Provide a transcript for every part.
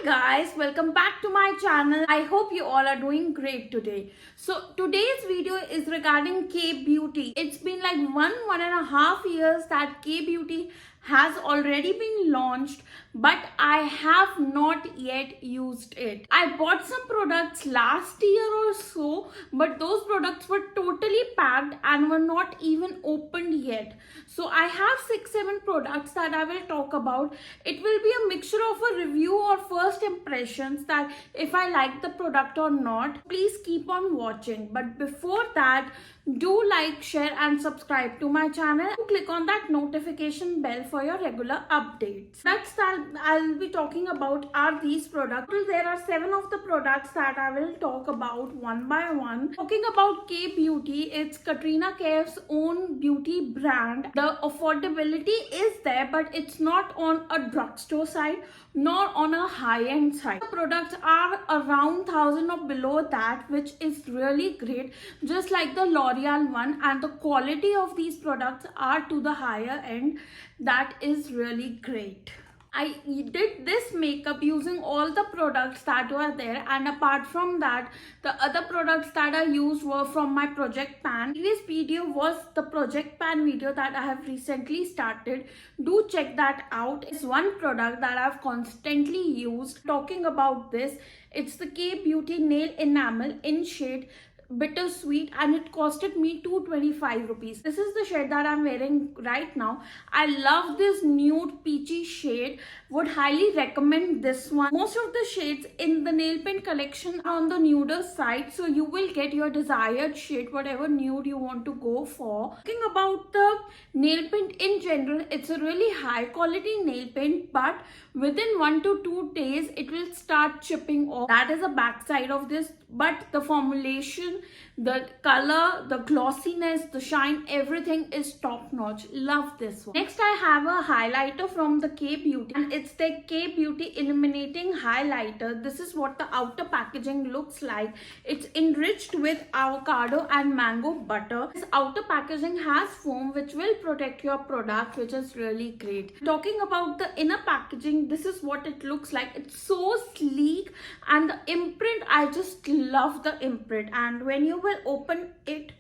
guys, welcome back to my channel. I hope you all are doing great today. So today's video is regarding K Beauty. It's been like one and a half years that K Beauty has already been launched, but I have not yet used it. I bought some products last year or so, but those products were totally packed and were not even opened yet. So I have 6-7 products that I will talk about. It will be a mixture of a review or first impressions, that if I like the product or not. Please keep on watching. But before that, do like, share and subscribe to my channel. Click on that notification bell for your regular updates. Next I'll be talking about are these products. There are 7 of the products that I will talk about one by one. Talking about K Beauty, it's Katrina Kaif's own beauty brand. The affordability is there, but it's not on a drugstore side nor on a high-end side. The products are around 1000 or below that, which is really great, just like the L'Oreal one, and the quality of these products are to the higher end. That is really great. I did this makeup using all the products that were there, and apart from that, the other products that I used were from my Project Pan. Previous video was the Project Pan video that I have recently started. Do check that out. It's one product that I've constantly used. Talking about this, it's the K Beauty Nail Enamel in shade Bittersweet, and it costed me 225 rupees. This is the shade that I'm wearing right now. I love this nude peachy shade. Would highly recommend this one. Most of the shades in the nail paint collection are on the nuder side, so you will get your desired shade, whatever nude you want to go for. Talking about the nail paint in general, it's a really high quality nail paint, but within 1 to 2 days it will start chipping off. That is the back side of this, but the formulation, the color, the glossiness, the shine, everything is top notch. Love this one. Next I have a highlighter from the K Beauty, and it's the K Beauty Illuminating Highlighter. This is what the outer packaging looks like. It's enriched with avocado and mango butter. This outer packaging has foam which will protect your product, which is really great. Talking about the inner packaging, this is what it looks like. It's so sleek, and the imprint, I just love the imprint. And when you will open it,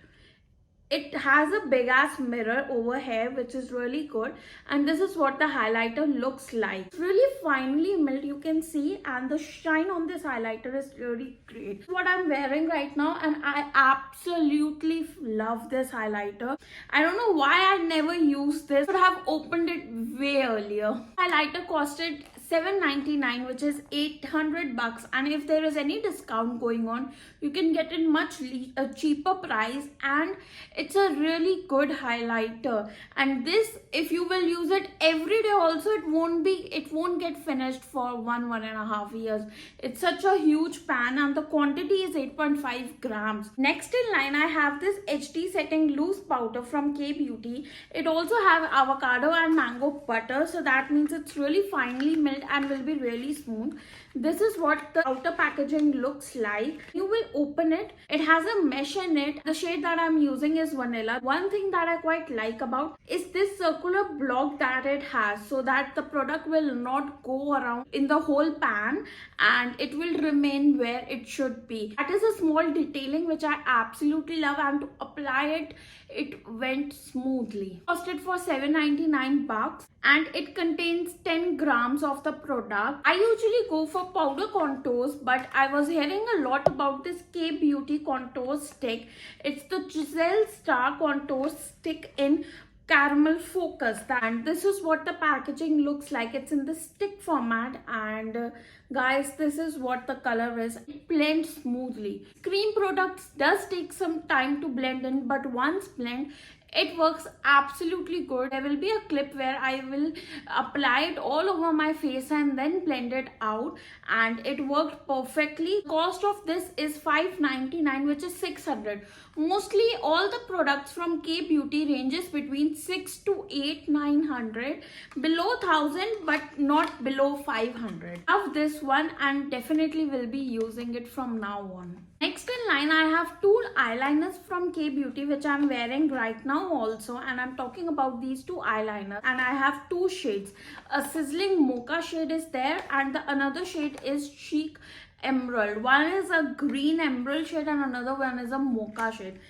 it has a big ass mirror over here, which is really good. And this is what the highlighter looks like. It's really finely milled, you can see, and the shine on this highlighter is really great. This is what I'm wearing right now, and I absolutely love this highlighter. I don't know why I never used this. I should have opened it way earlier. Highlighter costed $7.99, which is 800 bucks, and if there is any discount going on, you can get it much a cheaper price, and it's a really good highlighter. And this, if you will use it every day also, it won't get finished for 1.5 years. It's such a huge pan, and the quantity is 8.5 grams. Next in line, I have this HD Setting Loose Powder from K Beauty. It also has avocado and mango butter, so that means it's really finely milled and will be really smooth. This is what the outer packaging looks like. You will open it. It has a mesh in it. The shade that I'm using is vanilla. One thing that I quite like about is this circular block that it has, so that the product will not go around in the whole pan, and it will remain where it should be. That is a small detailing which I absolutely love, and to apply it went smoothly. Costed for $7.99 bucks, and it contains 10 grams of the product. I usually go for powder contours, but I was hearing a lot about this K Beauty contour stick. It's the Giselle Star contour stick in caramel focus, and this is what the packaging looks like. It's in the stick format, and guys, this is what the color is. It blends smoothly. Cream products does take some time to blend in, but once blend, it works absolutely good. There will be a clip where I will apply it all over my face and then blend it out, and it worked perfectly. Cost of this is $5.99, which is 600. Mostly all the products from K Beauty ranges between 6 to 8, 900, below 1000, but not below 500. Love this one, and definitely will be using it from now on. Next in line, I have two eyeliners from K Beauty which I'm wearing right now also, and I'm talking about these two eyeliners, and I have two shades. A sizzling mocha shade is there, and the another shade is chic emerald. One is a green emerald shade and another one is a mocha shade.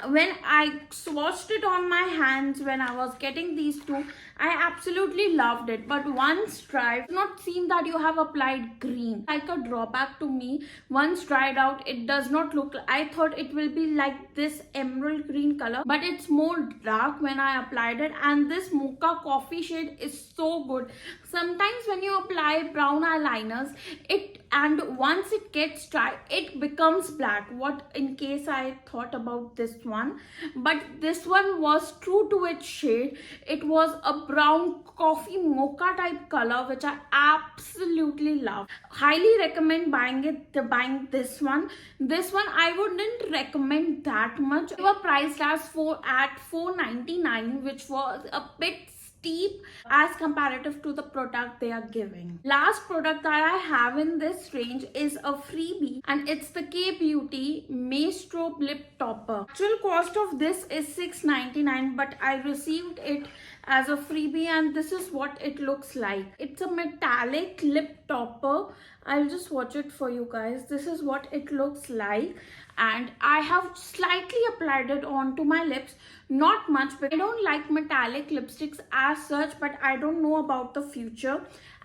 When I swatched it on my hands when I was getting these two, I absolutely loved it. But once dried, it does not seem that you have applied green. Like a drawback to me, once dried out, it does not look. I thought it will be like this emerald green color, but it's more dark when I applied it. And this mocha coffee shade is so good. Sometimes when you apply brown eyeliners, once it gets dry, it becomes black. What in case I thought about this one, but this one was true to its shade. It was a brown coffee mocha type color, which I absolutely love. Highly recommend buying this one. This one I wouldn't recommend that much. They were priced at $4.99, which was a bit steep as comparative to the product they are giving. Last product that I have in this range is a freebie, and it's the K Beauty Maestro Lip Topper. Actual cost of this is $6.99, but I received it as a freebie, and this is what it looks like. It's a metallic lip topper. I'll just watch it for you guys. This is what it looks like, and I have slightly applied it onto my lips, not much, but I don't like metallic lipsticks as such, but I don't know about the future.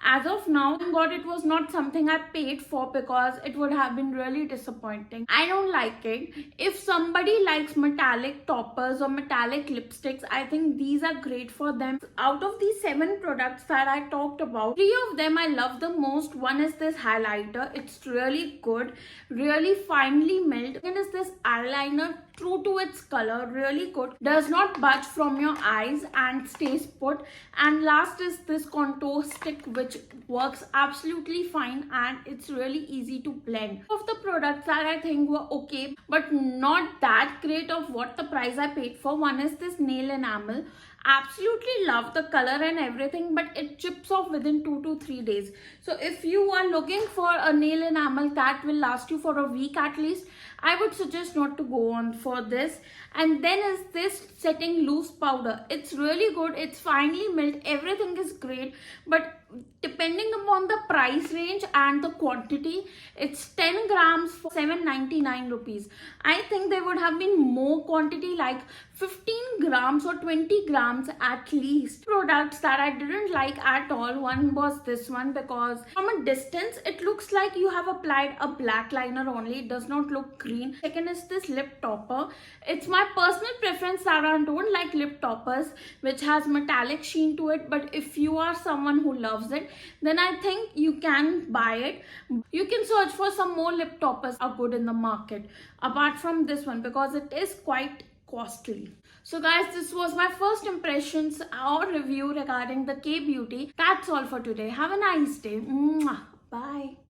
As of now, thank God it was not something I paid for, because it would have been really disappointing. I don't like it. If somebody likes metallic toppers or metallic lipsticks, I think these are great for them. Out of these 7 products that I talked about, 3 of them I love the most. One is this highlighter. It's really good, really finely milled. Second is this eyeliner, true to its color, really good, does not budge from your eyes and stays put. And last is this contour stick, which works absolutely fine and it's really easy to blend. Of the products that I think were okay but not that great of what the price I paid for, one is this nail enamel. Absolutely love the color and everything, but it chips off within 2 to 3 days. So if you are looking for a nail enamel that will last you for a week at least, I would suggest not to go on for this. And then is this setting loose powder. It's really good. It's finely milled. Everything is great, but depending upon the price range and the quantity, it's 10 grams for 7.99 rupees. I think there would have been more quantity, like 15 grams or 20 grams at least. Products that I didn't like at all, one was this one, because from a distance it looks like you have applied a black liner only. It does not look green. Second is this lip topper. It's my personal preference that I don't like lip toppers which has metallic sheen to it, but if you are someone who loves it, then I think you can buy it. You can search for some more lip toppers are good in the market apart from this one, because it is quite costly. So guys, this was my first impressions or review regarding the K Beauty. That's all for today. Have a nice day. Mwah. Bye.